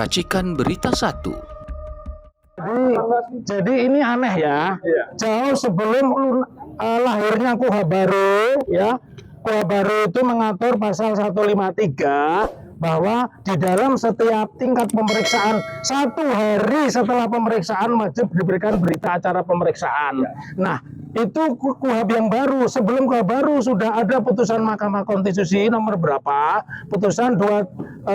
Racikan Berita 1. Jadi ini aneh ya. Jauh sebelum lahirnya KUH baru ya. KUH baru itu mengatur pasal 153 bahwa di dalam setiap tingkat pemeriksaan 1 hari setelah pemeriksaan wajib diberikan berita acara pemeriksaan. Nah, itu KUHAP yang baru. Sebelum KUHAP baru sudah ada putusan Mahkamah Konstitusi nomor berapa? Putusan 231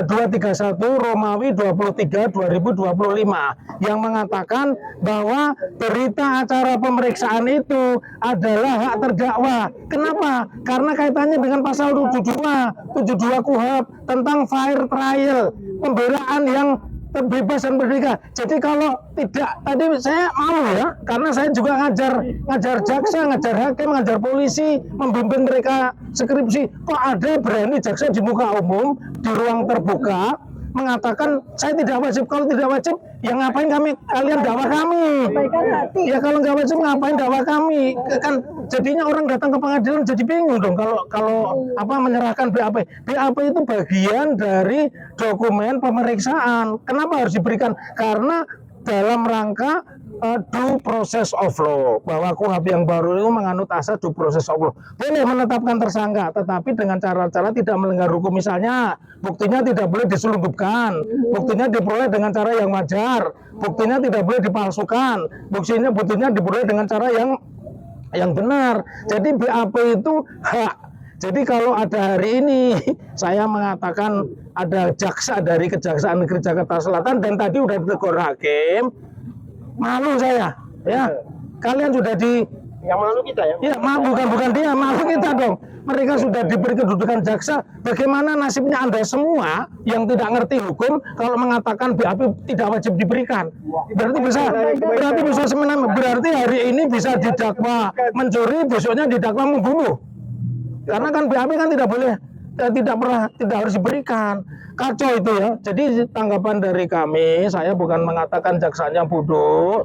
Romawi 23 2025 yang mengatakan bahwa berita acara pemeriksaan itu adalah hak terdakwa. Kenapa? Karena kaitannya dengan pasal 72 KUHAP tentang fair trial, pembelaan yang terbebas dan merdeka. Jadi kalau tidak, tadi saya malu ya, karena saya juga ngajar jaksa, ngajar hakim, ngajar polisi, membimbing mereka skripsi. Kok ada berani jaksa di muka umum, di ruang terbuka, mengatakan saya tidak wajib. Kalau tidak wajib, ya ngapain kalian dakwa kami? Ya kalau nggak wajib ngapain dakwa kami? Kan jadinya orang datang ke pengadilan jadi bingung dong kalau menyerahkan BAP. BAP itu bagian dari dokumen pemeriksaan. Kenapa harus diberikan? Karena dalam rangka due process of law, bahwa KUHAP yang baru itu menganut asas due process of law. Boleh menetapkan tersangka, tetapi dengan cara-cara tidak melanggar hukum. Misalnya, buktinya tidak boleh diselundupkan, buktinya diperoleh dengan cara yang wajar, buktinya tidak boleh dipalsukan, buktinya diperoleh dengan cara yang benar. Jadi BAP itu hak. Jadi kalau ada hari ini saya mengatakan ada jaksa dari Kejaksaan Negeri Jakarta Selatan dan tadi udah ditegur hakim, malu saya, ya. Kalian sudah yang malu kita ya? Ya, bukan dia, malu kita dong. Mereka sudah diberi kedudukan jaksa. Bagaimana nasibnya Anda semua yang tidak ngerti hukum kalau mengatakan BAP tidak wajib diberikan? Berarti bisa semena-mena. Berarti hari ini bisa didakwa mencuri, besoknya didakwa membunuh. Karena kan BAP kan tidak boleh, tidak harus diberikan. Kacau itu ya. Jadi tanggapan dari kami, saya bukan mengatakan jaksanya bodoh,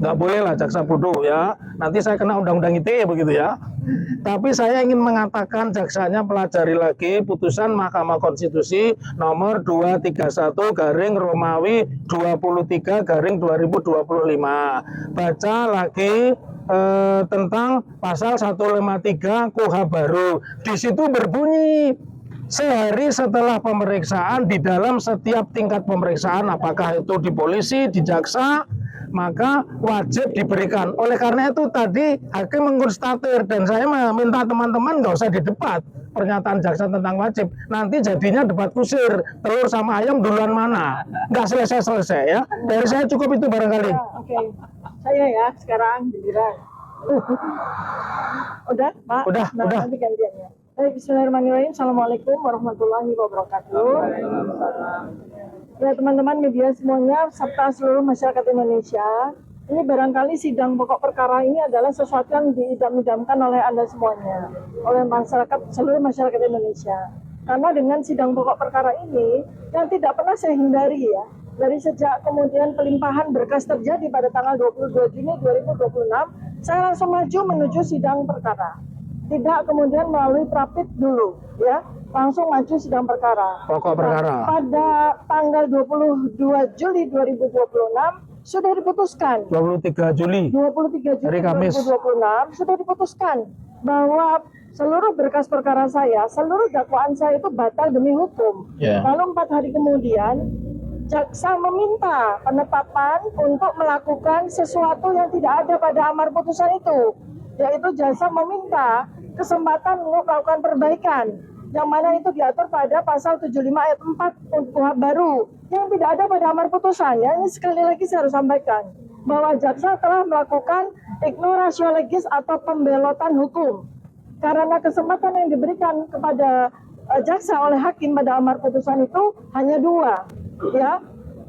nggak boleh lah jaksa bodoh ya. Nanti saya kena undang-undang ITE begitu ya. Tapi saya ingin mengatakan jaksanya pelajari lagi putusan Mahkamah Konstitusi nomor 231 garing Romawi 23 garing 2025. Baca lagi tentang pasal 153 KUHAP baru. Di situ berbunyi sehari setelah pemeriksaan di dalam setiap tingkat pemeriksaan, apakah itu di polisi, di jaksa, maka wajib diberikan. Oleh karena itu tadi hakim mengkonstatir dan saya meminta teman-teman nggak usah didebat pernyataan jaksa tentang wajib. Nanti jadinya debat kusir, telur sama ayam duluan mana? Nggak selesai-selesai ya. Dari saya cukup itu barangkali. Oke. Saya ya sekarang giliran. Udah, Pak? Udah. Nanti gantiannya. Baik, bismillahirrahmanirrahim. Assalamualaikum warahmatullahi wabarakatuh. Ya teman-teman media semuanya, serta seluruh masyarakat Indonesia, ini barangkali sidang pokok perkara ini adalah sesuatu yang diidam-idamkan oleh Anda semuanya, oleh seluruh masyarakat Indonesia. Karena dengan sidang pokok perkara ini, yang tidak pernah saya hindari ya, dari sejak kemudian pelimpahan berkas terjadi pada tanggal 22 Juni 2026, saya langsung maju menuju sidang perkara. Tidak kemudian melalui prapit dulu, ya, langsung maju sidang perkara. Pokok perkara. Pada tanggal 22 Juli 2026 sudah diputuskan. 23 Juli. 23 Juli Hari Kamis. 2026 sudah diputuskan bahwa seluruh berkas perkara saya, seluruh dakwaan saya itu batal demi hukum. Lalu 4 hari kemudian jaksa meminta penetapan untuk melakukan sesuatu yang tidak ada pada amar putusan itu, yaitu jaksa meminta kesempatan untuk melakukan perbaikan, yang mana itu diatur pada pasal 75 ayat 4 KUHAP baru yang tidak ada pada amar putusan. Ya, ini sekali lagi saya harus sampaikan bahwa jaksa telah melakukan ignoratio legis atau pembelotan hukum, karena kesempatan yang diberikan kepada jaksa oleh hakim pada amar putusan itu hanya 2, ya,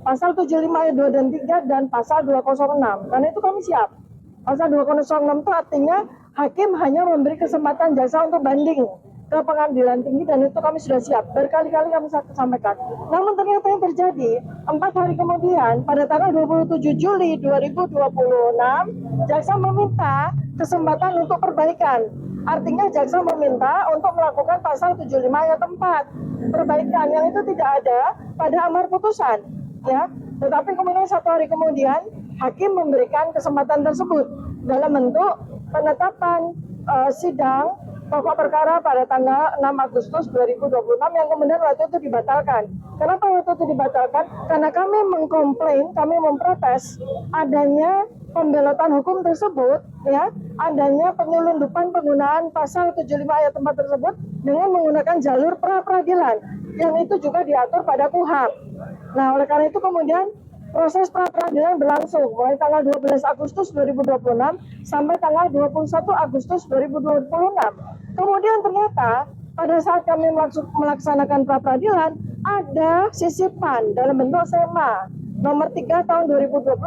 pasal 75 ayat 2 dan 3 dan pasal 206. Karena itu kami siap. Pasal 206 itu artinya hakim hanya memberi kesempatan jaksa untuk banding ke pengadilan tinggi, dan itu kami sudah siap. Berkali-kali kami sampaikan. Namun ternyata yang terjadi 4 hari kemudian pada tanggal 27 Juli 2026 jaksa meminta kesempatan untuk perbaikan. Artinya jaksa meminta untuk melakukan pasal 75 ayat 4 perbaikan yang itu tidak ada pada amar putusan. ya. Tetapi kemudian 1 hari kemudian hakim memberikan kesempatan tersebut dalam bentuk penetapan sidang pokok perkara pada tanggal 6 Agustus 2026 yang kemudian waktu itu dibatalkan. Kenapa waktu itu dibatalkan? Karena kami mengkomplain, kami memprotes adanya pembelotan hukum tersebut, ya, adanya penyelundupan penggunaan pasal 75 ayat 4 tersebut dengan menggunakan jalur pra-peradilan yang itu juga diatur pada KUHP. Nah, oleh karena itu kemudian proses pra-peradilan berlangsung mulai tanggal 12 Agustus 2026 sampai tanggal 21 Agustus 2026. Kemudian ternyata pada saat kami melaksanakan pra-peradilan ada sisipan dalam bentuk SEMA nomor 3 tahun 2026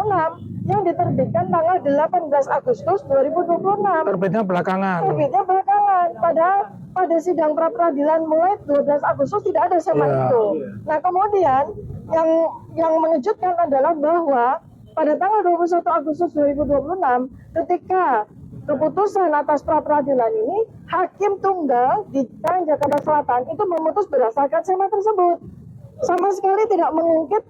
yang diterbitkan tanggal 18 Agustus 2026. Terbitnya belakangan. Terbitnya belakangan. Pada sidang pra-peradilan mulai 12 Agustus tidak ada SEMA itu. Nah, kemudian yang mengejutkan adalah bahwa pada tanggal 21 Agustus 2026 ketika keputusan atas pra-peradilan ini, hakim tunggal di Jakarta Selatan itu memutus berdasarkan SEMA tersebut. Sama sekali tidak mengungkit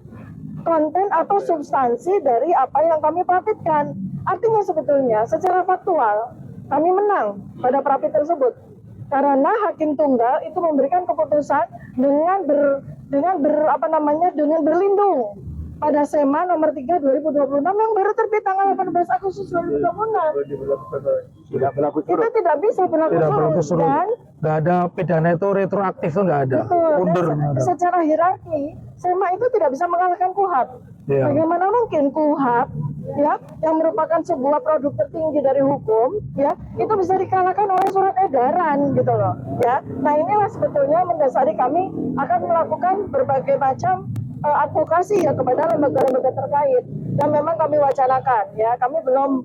konten atau substansi dari apa yang kami prapitkan. Artinya sebetulnya secara faktual kami menang pada prapit tersebut. Karena hakim tunggal itu memberikan keputusan dengan berlindung pada SEMA nomor 3 2026 yang baru terbit tanggal 18 Agustus 2026. Itu tidak bisa berlaku surut dan nggak ada pidana itu retroaktif, itu nggak ada. Mundur. Secara hierarki SEMA itu tidak bisa mengalahkan KUHP. Bagaimana mungkin KUHP, ya, yang merupakan sebuah produk tertinggi dari hukum, ya, itu bisa dikalahkan oleh surat edaran, gitu loh, ya. Nah, inilah sebetulnya mendasari kami akan melakukan berbagai macam advokasi ya kepada lembaga-lembaga terkait dan memang kami wacanakan, ya, kami belum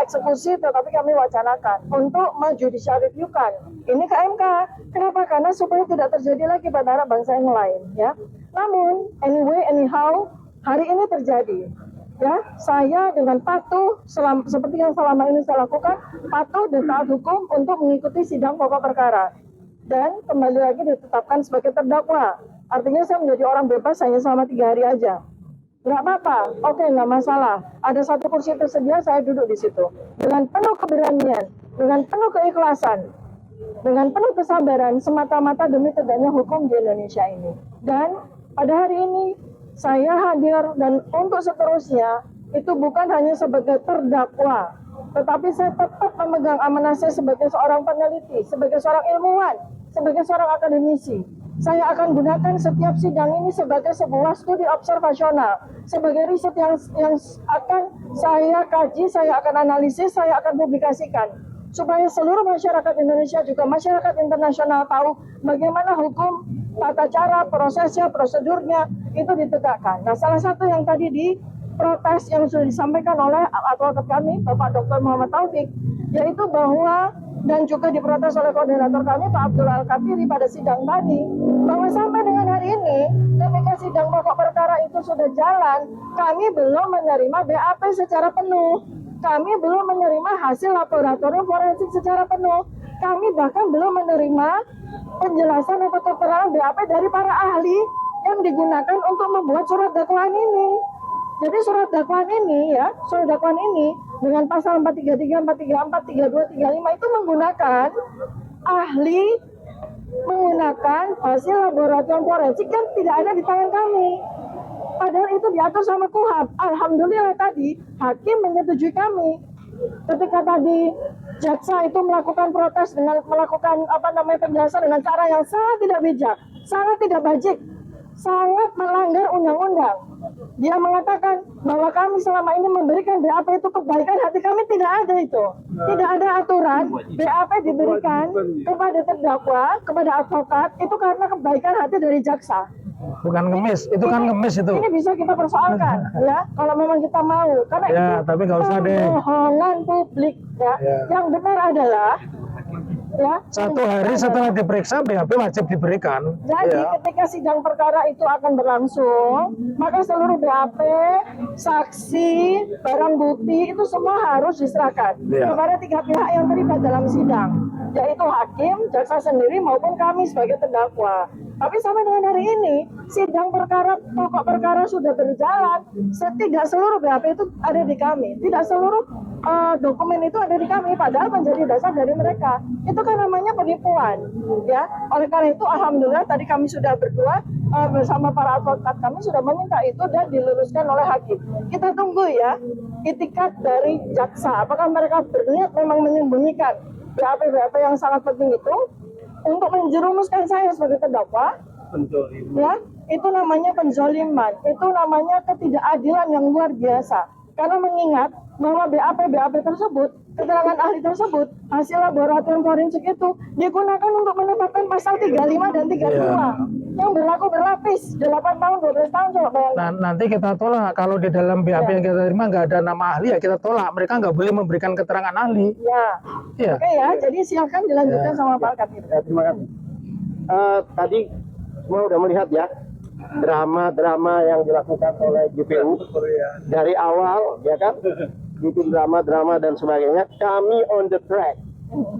eksekusi tetapi kami wacanakan untuk menjudicial review-kan ini ke MK. Kenapa? Karena supaya tidak terjadi lagi pada anak bangsa yang lain, ya. Namun anyhow hari ini terjadi, ya. Saya dengan patuh seperti yang selama ini saya lakukan, patuh dan taat hukum untuk mengikuti sidang pokok perkara dan kembali lagi ditetapkan sebagai terdakwa. Artinya saya menjadi orang bebas hanya selama 3 hari aja. Nggak apa-apa, oke, nggak masalah. Ada 1 kursi tersedia, saya duduk di situ dengan penuh keberanian, dengan penuh keikhlasan, dengan penuh kesabaran, semata-mata demi tegaknya hukum di Indonesia ini. Dan pada hari ini saya hadir dan untuk seterusnya itu bukan hanya sebagai terdakwa, tetapi saya tetap memegang amanah saya sebagai seorang peneliti, sebagai seorang ilmuwan, sebagai seorang akademisi. Saya akan gunakan setiap sidang ini sebagai sebuah studi observasional, sebagai riset yang akan saya kaji, saya akan analisis, saya akan publikasikan, supaya seluruh masyarakat Indonesia juga masyarakat internasional tahu bagaimana hukum, tata cara, prosesnya, prosedurnya itu ditegakkan. Nah, salah satu yang tadi diprotes yang sudah disampaikan oleh advokat kami, Bapak Dr. Muhammad Taufik, yaitu bahwa dan juga diprotes oleh koordinator kami Pak Abdul Al-Katiri pada sidang tadi, bahwa sampai dengan hari ini ketika sidang pokok perkara itu sudah jalan, kami belum menerima BAP secara penuh, kami belum menerima hasil laboratorium forensik secara penuh, kami bahkan belum menerima penjelasan atau keterangan BAP dari para ahli yang digunakan untuk membuat surat dakwaan ini. Jadi surat dakwaan ini, ya, surat dakwaan ini dengan pasal 433, 434, 32, 35 itu menggunakan ahli, menggunakan hasil laboratorium forensik yang tidak ada di tangan kami. Padahal itu diatur sama KUHP. Alhamdulillah tadi hakim menyetujui kami. Ketika tadi jaksa itu melakukan protes dengan melakukan penjelasan dengan cara yang sangat tidak bijak, sangat tidak bajik, sangat melanggar undang-undang. Dia mengatakan bahwa kami selama ini memberikan BAP itu kebaikan hati kami, tidak ada itu. Tidak ada aturan BAP diberikan kepada terdakwa, kepada advokat, itu karena kebaikan hati dari jaksa. Bukan ngemis, itu kan ngemis itu. Ini bisa kita persoalkan, ya, kalau memang kita mau. Karena ya, itu tapi nggak usah deh. Kebohongan publik, ya. Yang benar adalah, ya, 1 hari setelah diperiksa BAP wajib diberikan. Jadi ketika sidang perkara itu akan berlangsung, maka seluruh BAP, saksi, barang bukti itu semua harus diserahkan kepada 3 pihak yang terlibat dalam sidang, yaitu hakim, jaksa sendiri maupun kami sebagai terdakwa. Tapi sampai dengan hari ini sidang perkara, pokok perkara sudah berjalan. Tidak seluruh BAP itu ada di kami, tidak seluruh dokumen itu ada di kami, padahal menjadi dasar dari mereka. Itu kan namanya penipuan, ya. Oleh karena itu, alhamdulillah tadi kami sudah berdua bersama para advokat kami sudah meminta itu dan diluruskan oleh hakim. Kita tunggu ya itikat dari jaksa. Apakah mereka berniat memang menyembunyikan BAP yang sangat penting itu untuk menjerumuskan saya sebagai terdakwa? Ya, itu namanya penzoliman, itu namanya ketidakadilan yang luar biasa. Karena mengingat bahwa BAP tersebut, keterangan ahli tersebut, hasil laboratorium forensik itu digunakan untuk menetapkan pasal 35 dan 32 yang berlaku berlapis 8 tahun, 12 tahun, coba bayangkan. Nah, nanti kita tolak kalau di dalam BAP yang kita terima nggak ada nama ahli, ya kita tolak. Mereka nggak boleh memberikan keterangan ahli. Ya, oke ya. Jadi silakan dilanjutkan sama Pak Katib. Terima kasih. Tadi semua udah melihat ya drama-drama yang dilakukan oleh GPU dari awal, ya kan? Bikin drama-drama dan sebagainya. Kami on the track,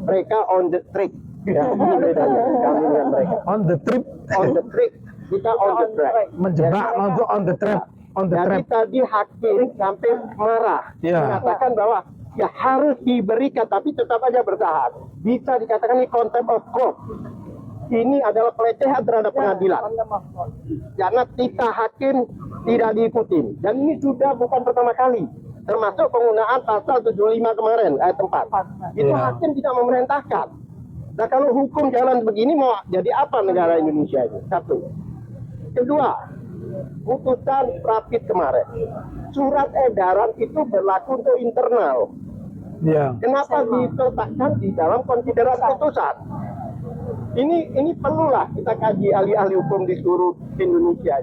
mereka on the trick. Ya, ini bedanya. Kami dengan mereka. On the trip, On the trick, kita on the track. menjebak, untuk on the trap, on the Jadi trap. tadi hakim sampai marah, Ya. mengatakan bahwa ya harus diberikan, tapi tetap aja bertahan. Bisa dikatakan ini contempt of court. Ini adalah pelecehan terhadap pengadilan. Karena kita hakim tidak diikuti. Dan ini sudah bukan pertama kali. Termasuk penggunaan pasal 75 kemarin, ayat 4. Itu Ya. hakim tidak memerintahkan. Nah kalau hukum jalan begini mau jadi apa negara Indonesia ini? Satu. Kedua, putusan Rapid kemarin. Surat edaran itu berlaku untuk internal. Ya. Kenapa diletakkan di dalam konsideran putusan? Ini perlulah kita kaji ahli-ahli hukum di seluruh Indonesia.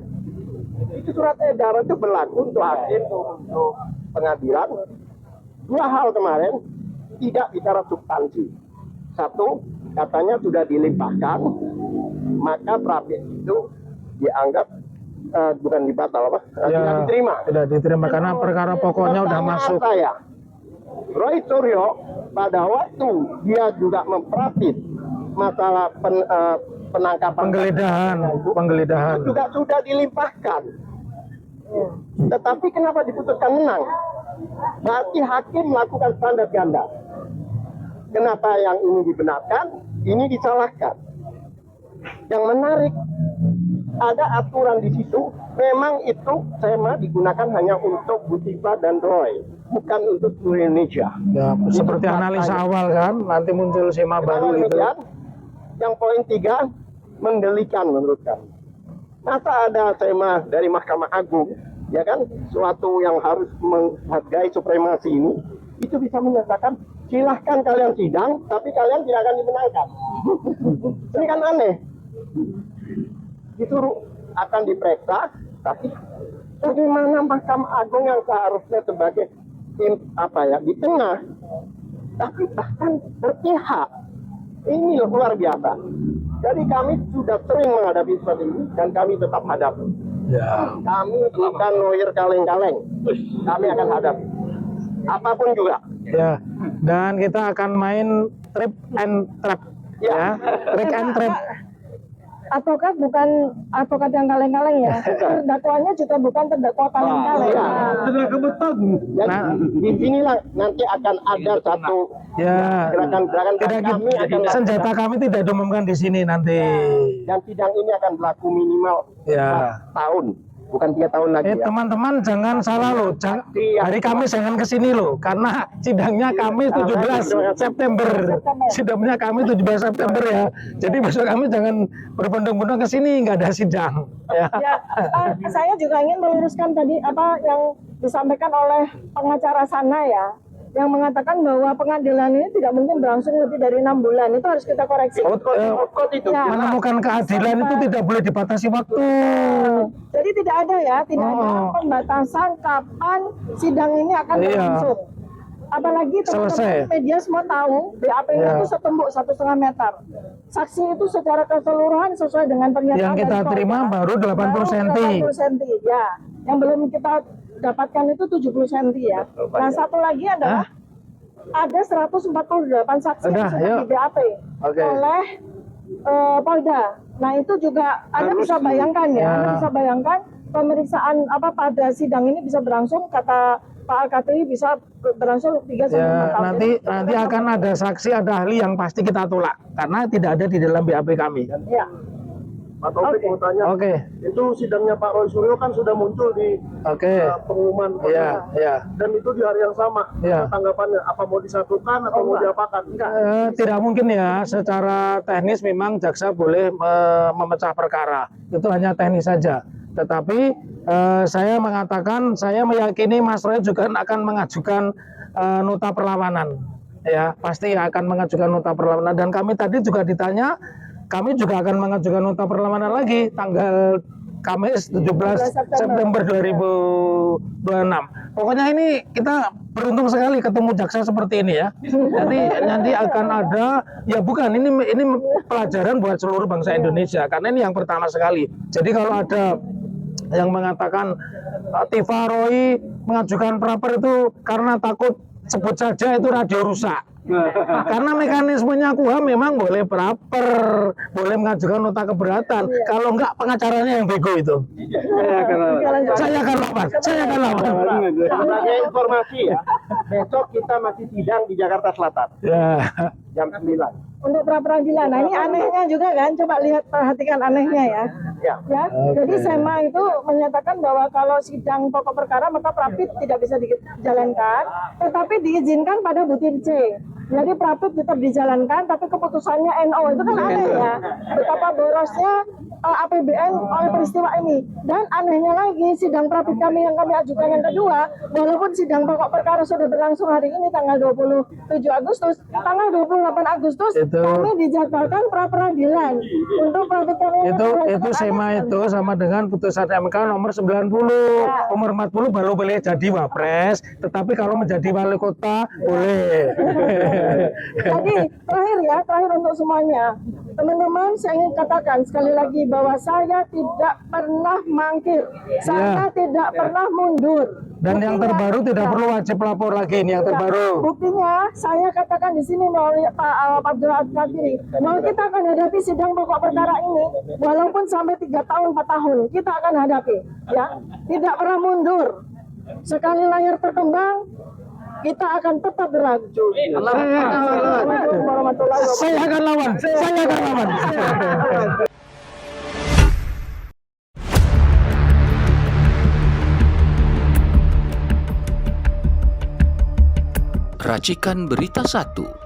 Itu surat edaran itu berlaku untuk hakim, untuk pengadilan. Dua hal kemarin tidak bicara substansi. Satu, katanya sudah dilimpahkan, maka Rapid itu dianggap bukan dibatal apa? Tidak diterima. Tidak diterima karena perkara pokoknya udah masuk. Saya, Roy Suryo pada waktu dia juga memperapit masalah penangkapan penggeledahan. itu juga sudah dilimpahkan. Tetapi kenapa diputuskan menang? Berarti hakim melakukan standar ganda. Kenapa yang ini dibenarkan, ini disalahkan? Yang menarik, ada aturan di situ. Memang itu SEMA digunakan hanya untuk Butiva dan Roy, bukan untuk seluruh Indonesia. Ya, seperti analisa awal kan, nanti muncul SEMA baru gitu. Yang poin 3 menggelikan menurut kami. Masa ada SEMA dari Mahkamah Agung, ya kan, suatu yang harus menghargai supremasi ini, itu bisa menyatakan silahkan kalian sidang, tapi kalian tidak akan dimenangkan. Ini kan aneh. Disuruh akan diperiksa, tapi bagaimana Mahkamah Agung yang seharusnya sebagai di tengah, tapi bahkan berpihak. Ini luar biasa. Jadi kami sudah sering menghadapi seperti ini dan kami tetap hadapi. Ya. Kami bukan lawyer kaleng-kaleng. Kami akan hadapi. Apapun juga. Ya. Dan kita akan main trip and trap. Ya. Trick and trap. Advokat bukan advokat yang kaleng-kaleng ya. Terdakwanya juga bukan terdakwa kaleng-kaleng. Iya. Dan Nah. di sinilah nanti akan ada satu Ya. gerakan-gerakan Tidak, kami akan senjata kami tidak diumumkan di sini nanti. dan sidang ini akan berlaku minimal Ya. 4 tahun, bukan 3 tahun lagi ya. Teman-teman jangan salah loh. Hari Kamis jangan ke sini loh, karena sidangnya kami 17 September. Sidangnya kami 17 September ya. Jadi besok kami jangan berbondong-bondong ke sini, nggak ada sidang. Ya. Ya, saya juga ingin meluruskan tadi apa yang disampaikan oleh pengacara sana ya, yang mengatakan bahwa pengadilan ini tidak mungkin berlangsung lebih dari 6 bulan. Itu harus kita koreksi. Itu Ya. Menemukan keadilan itu tidak boleh dibatasi waktu. Jadi tidak ada ya, tidak ada pembatasan kapan sidang ini akan berlangsung. Apalagi teman-teman media semua tahu BAP-nya itu setumbuk 1,5 meter. Saksi itu secara keseluruhan sesuai dengan pernyataan Yang kita dari terima korban. baru 80 cm. 80 cm ya. Yang belum kita dapatkan itu 70 cm ya. Nah, satu lagi adalah ada 148 saksi yang sudah di BAP oleh Polda. Nah itu juga Anda bisa bayangkan ya, Anda bisa bayangkan pemeriksaan pada sidang ini bisa berlangsung, kata Pak Al-Khatiri bisa berlangsung 3 sampai 4 Ya, tahun. nanti akan ada saksi, ada ahli yang pasti kita tolak karena tidak ada di dalam BAP kami. Ya. Pak Taufik mau tanya, Oke. itu sidangnya Pak Roy Suryo kan sudah muncul di pengumuman Ya. dan itu di hari yang sama. Ya. Tanggapannya apa mau disatukan atau mau diapakan? Tidak mungkin ya, secara teknis memang jaksa boleh memecah perkara, itu hanya teknis saja. Tetapi saya mengatakan, saya meyakini Mas Roy juga akan mengajukan nota perlawanan, ya pasti akan mengajukan nota perlawanan. Dan kami tadi juga ditanya, kami juga akan mengajukan nota perlawanan lagi tanggal Kamis 17 September 2026. Pokoknya ini kita beruntung sekali ketemu jaksa seperti ini ya. Nanti akan ada, ya bukan, ini pelajaran buat seluruh bangsa Indonesia karena ini yang pertama sekali. Jadi kalau ada yang mengatakan Tifa Roy mengajukan praper itu karena takut sebut saja itu radio rusak. Karena mekanismenya KUHP memang boleh praper, boleh mengajukan nota keberatan. Kalau enggak pengacaranya yang bego itu. Saya akan lawan. Sebagai informasi ya, besok kita masih sidang di Jakarta Selatan. Ya. Jam 9. Untuk pra peradilan. Nah ini anehnya juga kan, coba lihat, perhatikan anehnya ya. Ya, jadi SEMA itu menyatakan bahwa kalau sidang pokok perkara maka prapit tidak bisa dijalankan, tetapi diizinkan pada butir C. Jadi prapit tetap dijalankan, tapi keputusannya NO. Itu kan aneh ya. Betapa borosnya APBN oleh peristiwa ini. Dan anehnya lagi, sidang prapit kami yang kami ajukan yang kedua, walaupun sidang pokok perkara sudah berlangsung hari ini tanggal 27 Agustus, tanggal 28 Agustus kami dijadwalkan pra peradilan untuk prapit kami yang itu SEMA itu sama dengan putusan MK nomor 90, nomor 40 baru boleh jadi wapres, tetapi kalau menjadi wali kota boleh. Jadi terakhir untuk semuanya, teman-teman, saya ingin katakan sekali lagi bahwa saya tidak pernah mangkir, saya tidak pernah mundur. Dan yang terbaru tidak perlu wajib lapor lagi, ini yang terbaru. Buktinya saya katakan di sini melalui Pak Abdul Al-Khatiri bahwa kita akan hadapi sidang pokok perkara ini walaupun sampai 3 tahun 4 tahun kita akan hadapi, ya, tidak pernah mundur. Sekali layar berkembang, kita akan tetap berlaku. Saya akan lawan. Racikan Berita 1.